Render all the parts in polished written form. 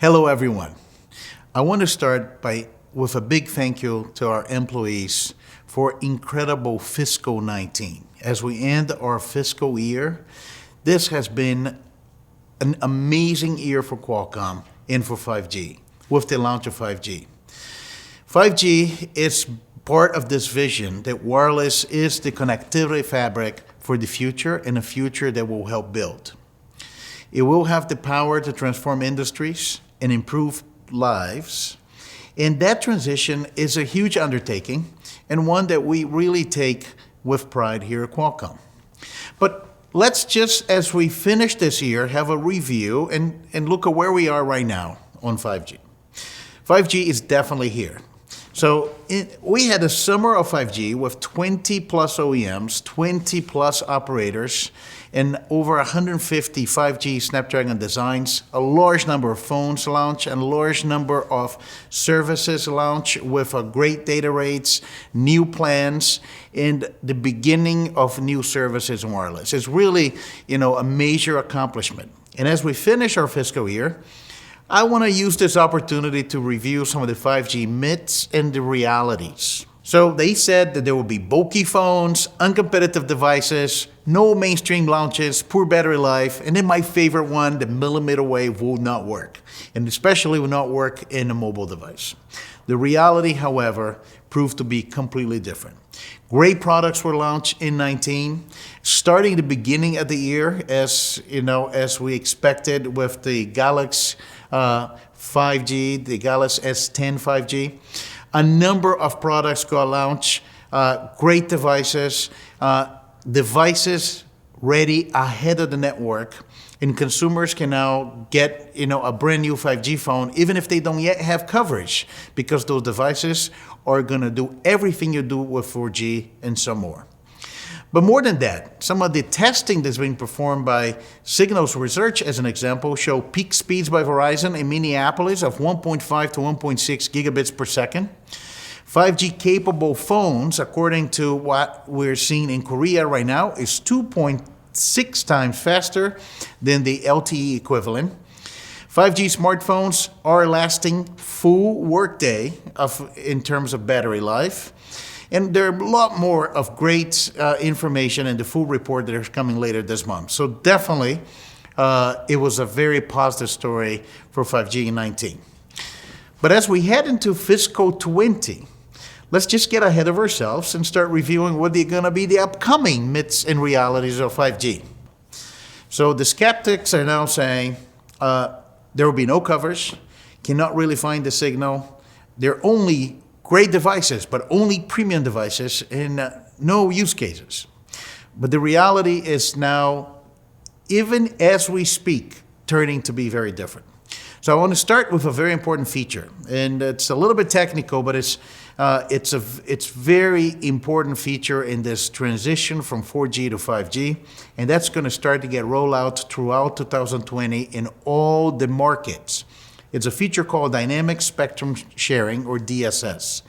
Hello, everyone. I want to start with a big thank you to our employees for incredible fiscal 19. As we end our fiscal year, this has been an amazing year for Qualcomm and for 5G, with the launch of 5G. 5G is part of this vision that wireless is the connectivity fabric for the future and a future that will help build. It will have the power to transform industries and improve lives. And that transition is a huge undertaking and one that we really take with pride here at Qualcomm. But let's just, as we finish this year, have a review and look at where we are right now on 5G. 5G is definitely here. So we had a summer of 5G with 20 plus OEMs, 20 plus operators, and over 150 5G Snapdragon designs, a large number of phones launched, and a large number of services launched with great data rates, new plans, and the beginning of new services in wireless. It's really, a major accomplishment. And as we finish our fiscal year, I want to use this opportunity to review some of the 5G myths and the realities. So they said that there will be bulky phones, uncompetitive devices, no mainstream launches, poor battery life, and then my favorite one, the millimeter wave will not work, and especially will not work in a mobile device. The reality, however, proved to be completely different. Great products were launched in 19, starting the beginning of the year as we expected with the Galaxy 5G, the Galaxy S10 5G. A number of products got launched, great devices, devices ready ahead of the network, and consumers can now get a brand new 5G phone even if they don't yet have coverage, because those devices are going to do everything you do with 4G and some more. But more than that, some of the testing that's being performed by Signals Research, as an example, show peak speeds by Verizon in Minneapolis of 1.5 to 1.6 gigabits per second. 5G capable phones, according to what we're seeing in Korea right now, is 2.6 times faster than the LTE equivalent. 5G smartphones are lasting full workday in terms of battery life. And there are a lot more of great information in the full report that is coming later this month. So definitely, it was a very positive story for 5G in 19. But as we head into fiscal 20, let's just get ahead of ourselves and start reviewing what are going to be the upcoming myths and realities of 5G. So the skeptics are now saying there will be no coverage, cannot really find the signal. They're only great devices, but only premium devices and no use cases. But the reality is now, even as we speak, turning to be very different. So I want to start with a very important feature, and it's a little bit technical, but it's very important feature in this transition from 4G to 5G, and that's going to start to get rolled out throughout 2020 in all the markets. It's a feature called Dynamic Spectrum Sharing, or DSS.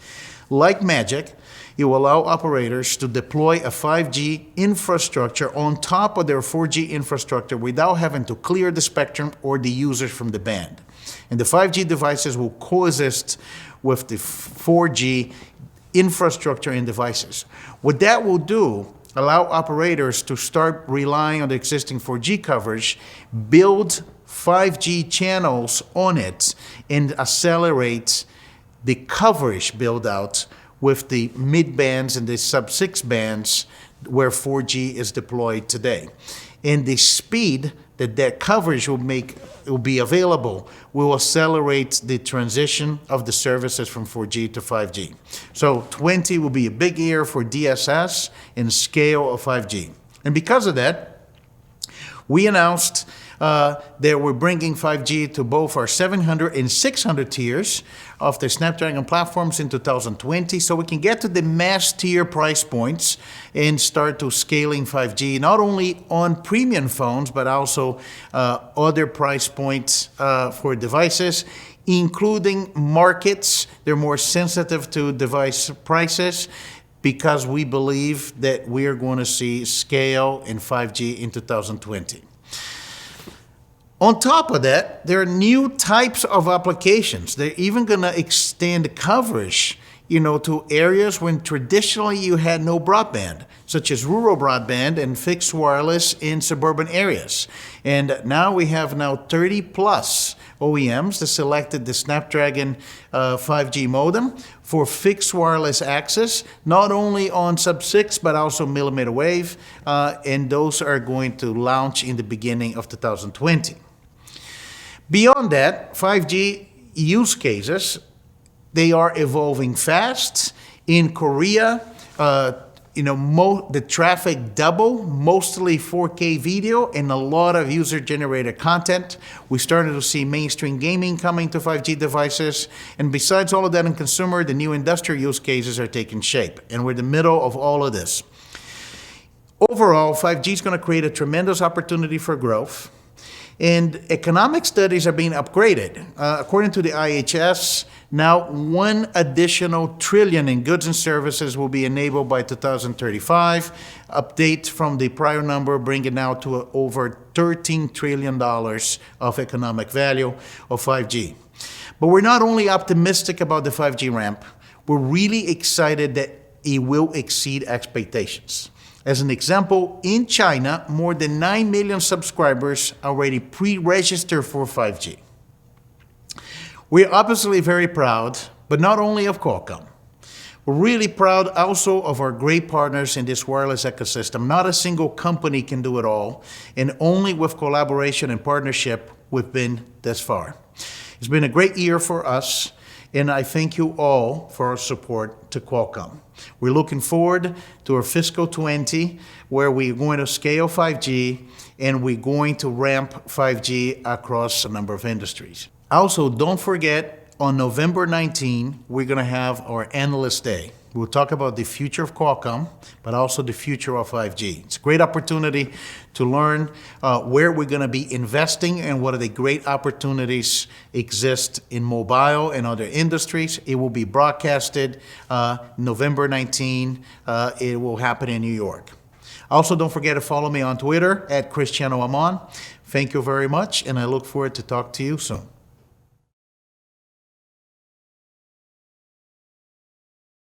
Like magic, it will allow operators to deploy a 5G infrastructure on top of their 4G infrastructure without having to clear the spectrum or the users from the band. And the 5G devices will coexist with the 4G infrastructure and devices. What that will do, allow operators to start relying on the existing 4G coverage, build 5G channels on it, and accelerate the coverage build out with the mid bands and the sub 6 bands where 4G is deployed today. And the speed that coverage will be available will accelerate the transition of the services from 4G to 5G. So 20 will be a big year for DSS and scale of 5G. And because of that, we announced that we're bringing 5G to both our 700 and 600 tiers of the Snapdragon platforms in 2020, so we can get to the mass tier price points and start to scaling 5G, not only on premium phones, but also other price points for devices, including markets. They're more sensitive to device prices, because we believe that we are going to see scale in 5G in 2020. On top of that, there are new types of applications. They're even going to extend coverage, to areas when traditionally you had no broadband, such as rural broadband and fixed wireless in suburban areas. And now we have 30 plus OEMs that selected the Snapdragon 5G modem for fixed wireless access, not only on sub-6, but also millimeter wave. And those are going to launch in the beginning of 2020. Beyond that, 5G use cases, they are evolving fast. In Korea, the traffic double, mostly 4K video and a lot of user-generated content. We started to see mainstream gaming coming to 5G devices. And besides all of that in consumer, the new industrial use cases are taking shape. And we're in the middle of all of this. Overall, 5G is going to create a tremendous opportunity for growth. And economic studies are being upgraded. According to the IHS, now $1 additional trillion in goods and services will be enabled by 2035. Update from the prior number, bring it now to over $13 trillion of economic value of 5G. But we're not only optimistic about the 5G ramp, we're really excited that it will exceed expectations. As an example, in China, more than 9 million subscribers already pre-registered for 5G. We're obviously very proud, but not only of Qualcomm. We're really proud also of our great partners in this wireless ecosystem. Not a single company can do it all, and only with collaboration and partnership we've been this far. It's been a great year for us, and I thank you all for our support to Qualcomm. We're looking forward to our fiscal 20, where we're going to scale 5G and we're going to ramp 5G across a number of industries. Also, don't forget, on November 19, we're going to have our Analyst Day. We'll talk about the future of Qualcomm, but also the future of 5G. It's a great opportunity to learn where we're going to be investing and what are the great opportunities exist in mobile and other industries. It will be broadcasted November 19. It will happen in New York. Also, don't forget to follow me on Twitter at Cristiano Amon. Thank you very much, and I look forward to talk to you soon.